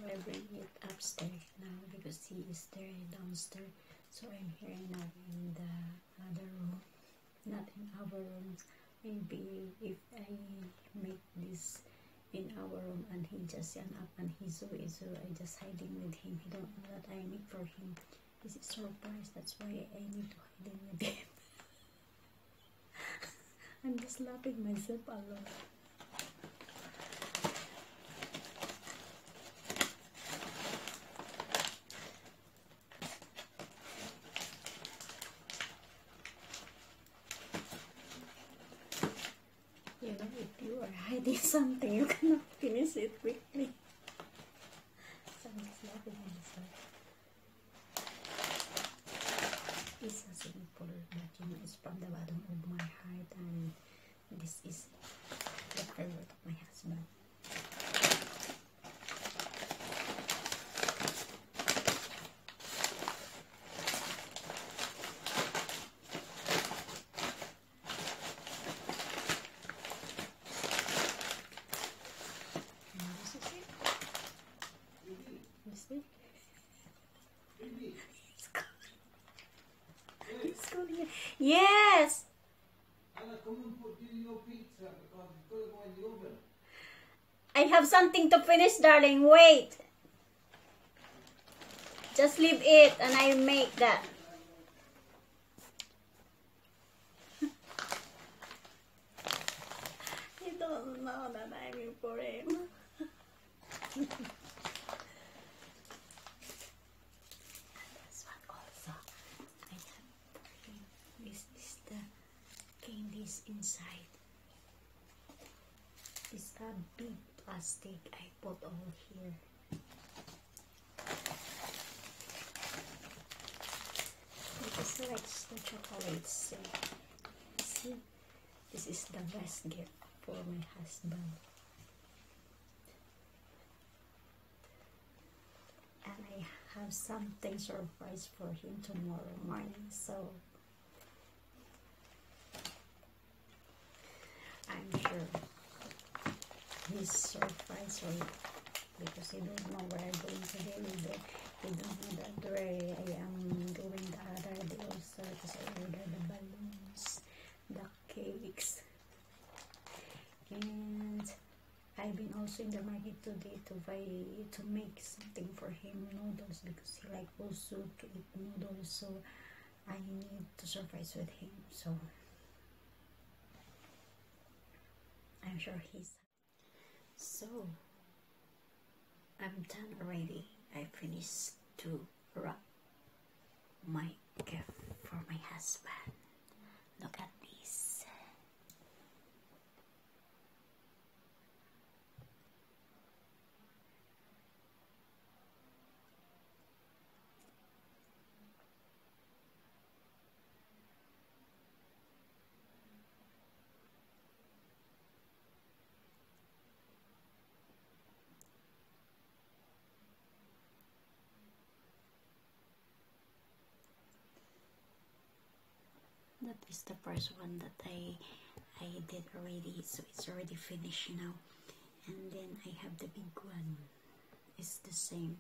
I bring it upstairs now because he is there downstairs. So I'm here now in the other room, not in our room. Maybe if I make this in our room and he just stand up and he's so I just hiding with him. He don't know that I make for him. This is surprise. That's why I need to hiding with him. I'm just laughing myself alone. You know, if you are hiding something, you cannot finish it quickly. So I'm just laughing myself. It's a simple, but you know, it's from the bottom of my heart, and this is the favorite of my husband. Yes! I have something to finish, darling. Wait. Just leave it and I make that. You don't know that I'm in for him. Inside is a big plastic I put all here. Because I like the chocolates. So, see, this is the best gift for my husband. And I have something surprise for him tomorrow morning. So I'm sure he's surprised because he don't know where I'm going today. He don't know that where I am going the other day also, because I ordered the balloons, the cakes, and I've been also in the market today to make something for him, noodles, because he like also to eat noodles. So I need to surprise with him. So I'm sure he's. So I'm done already. I finished to wrap my gift for my husband. Look at this. That is the first one that I did already, so it's already finished now. And then I have the big one. It's the same.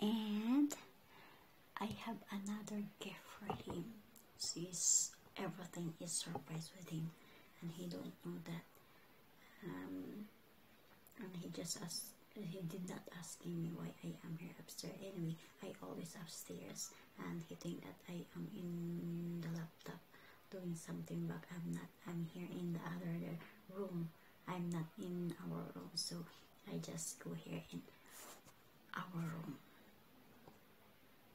And I have another gift for him. Since everything is surprise with him, and he don't know that. And he just asked. He did not asking me why I am here upstairs. Anyway, I always upstairs, and he think that I am in the laptop doing something, but I'm not. I'm here in the other room. I'm not in our room, so I just go here in our room.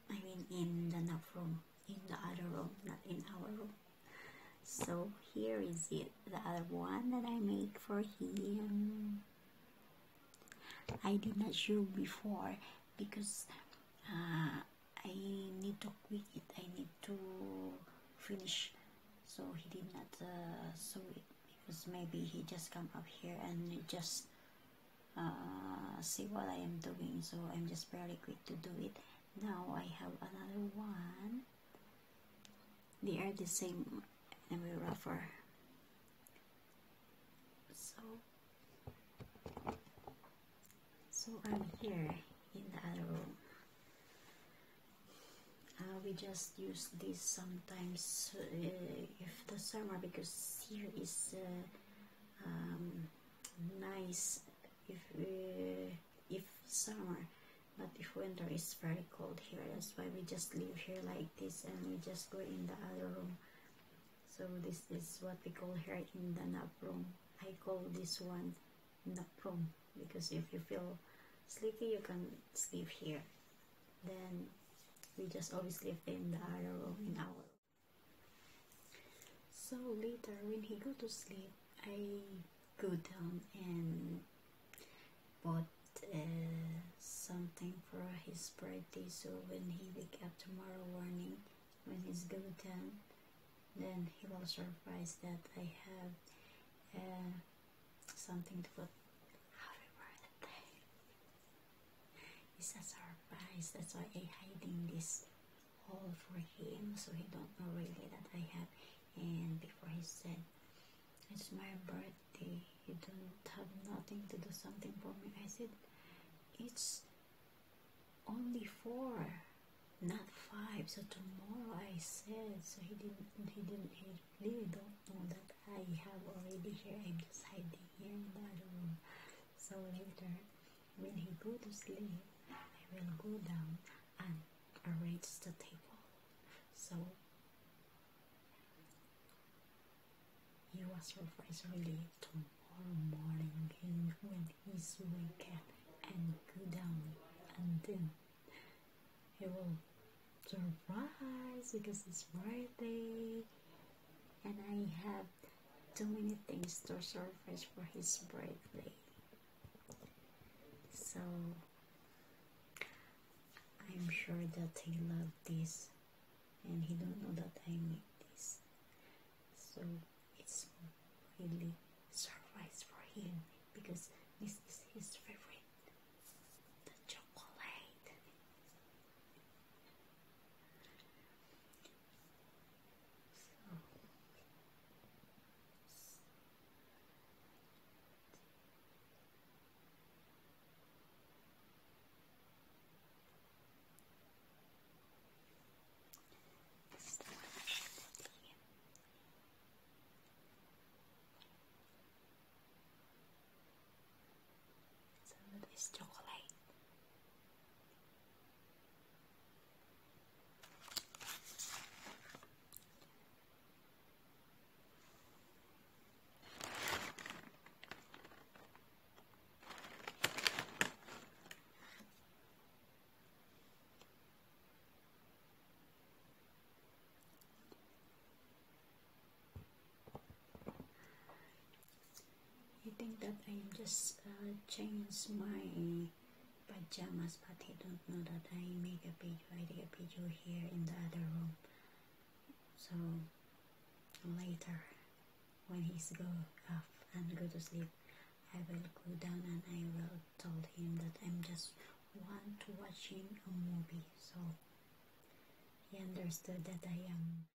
I mean in the NAF room, in the other room, not in our room. So here is it, the other one that I make for him. I did not show before because I need to quit it. I need to finish, so he did not show it because maybe he just come up here and just see what I am doing, so I'm just very quick to do it. Now I have another one. They are the same and we rougher. So I'm here in the other room. We just use this sometimes if the summer, because here is nice if summer, but if winter is very cold here. That's why we just live here like this and we just go in the other room. So this is what we call here in the nap room. I call this one nap room because if you feel sleepy you can sleep here. Then we just always live in the other room in our room. So later when he go to sleep, I go down and bought something for his birthday, so when he wake up tomorrow morning, when he's go down, then he will surprise that I have something to put happy birthday. It's a surprise. That's why I hiding this all for him, so he don't know really that I have. And before he said, it's my birthday, you don't have nothing to do something for me. I said, it's only 4, not 5. So tomorrow, I said. So he really don't know that I have already here. I'm just hiding here in the other room. So later, when he go to sleep, I will go down and arrange the table. So you are surprised really tomorrow morning when he's wake up and go down, and then he will surprise because it's birthday and I have too many things to surprise for his birthday. So I'm sure that he loved this and he don't know that I make this. So it's really surprise for him because this is his favorite, the chocolate. So this chocolate. He think that I just changed my pajamas, but he don't know that I make a video. I take a video here in the other room. So later, when he's go up and go to sleep, I will go down and I will tell him that I'm just want to watching a movie. So he understood that I am.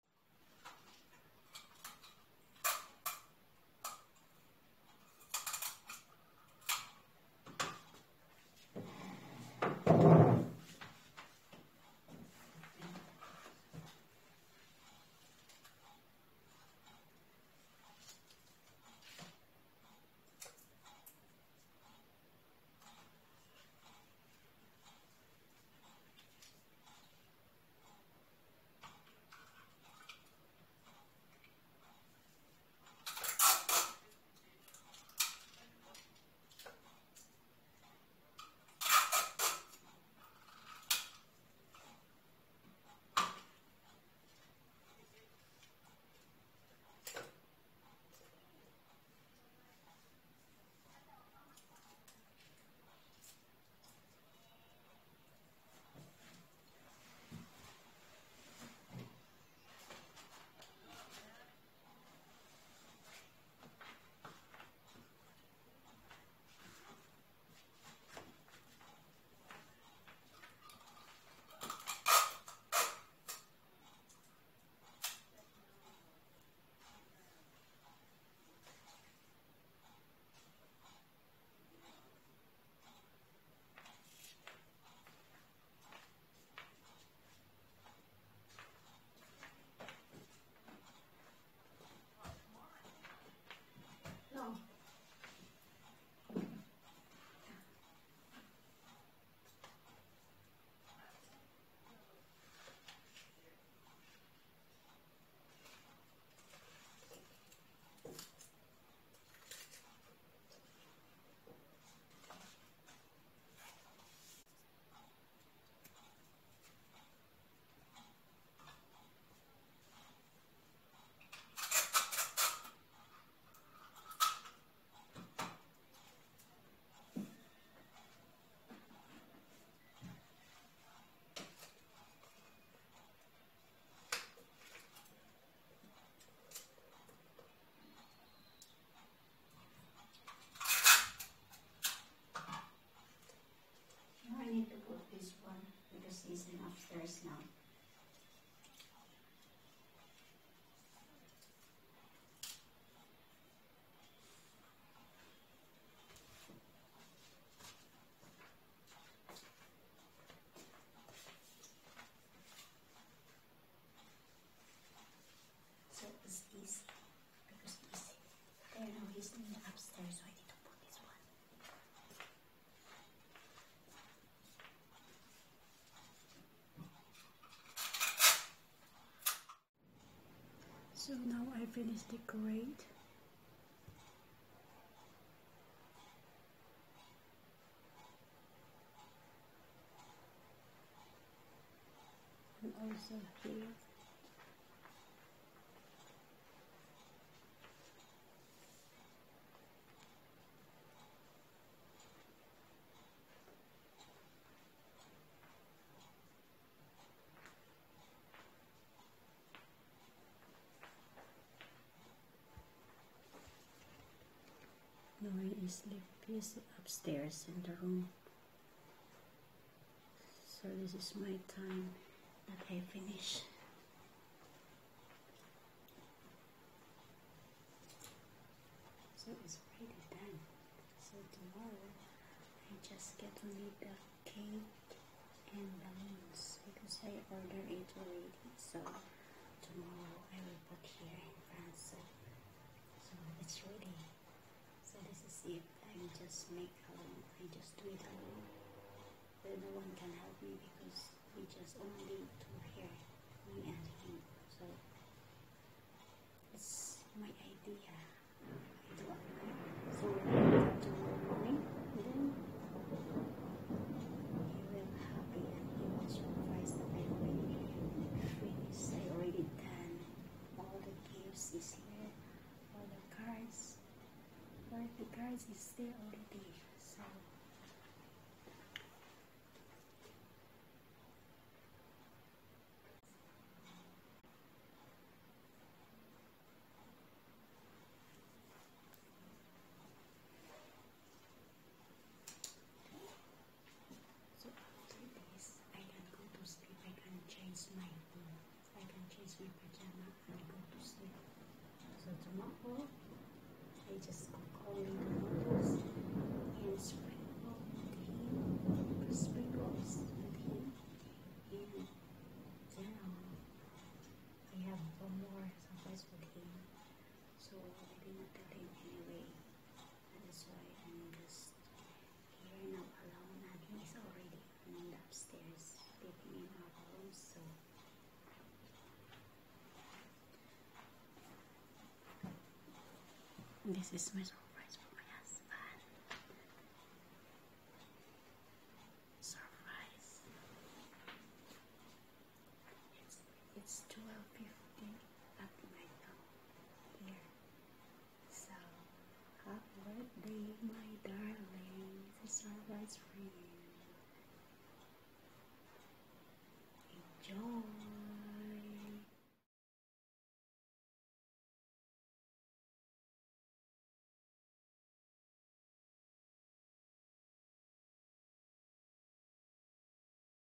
upstairs now. So it's easy because easy. There now he's in the upstairs, so I need to put this one. So now I finished decorate. And also here. Noe is upstairs in the room. So this is my time that I finish. So it's pretty done. So tomorrow I just get to need the cake and balloons because I ordered it already. So tomorrow I will put here in France. So it's ready. So this is it. I just make alone. I just do it alone. But no one can help me because we just only two here, me and him. So it's my idea. I do alone. So tomorrow morning, then he will happy and he will surprise that I already finished. I already done all the gifts is here, all the cards. But the cards is there already. So after this, I can go to sleep. I can change my pajama and go to sleep. So tomorrow, I just cook only the noodles and sprinkles with him. And then I have one more surprise with him. So I did not tell him anyway. That is why I'm just here now alone, and he's already in the upstairs sleeping in our room. So this is my surprise for my husband. Surprise. It's 12:50 at night now here. So happy birthday, my darling. It's a surprise for you. Enjoy.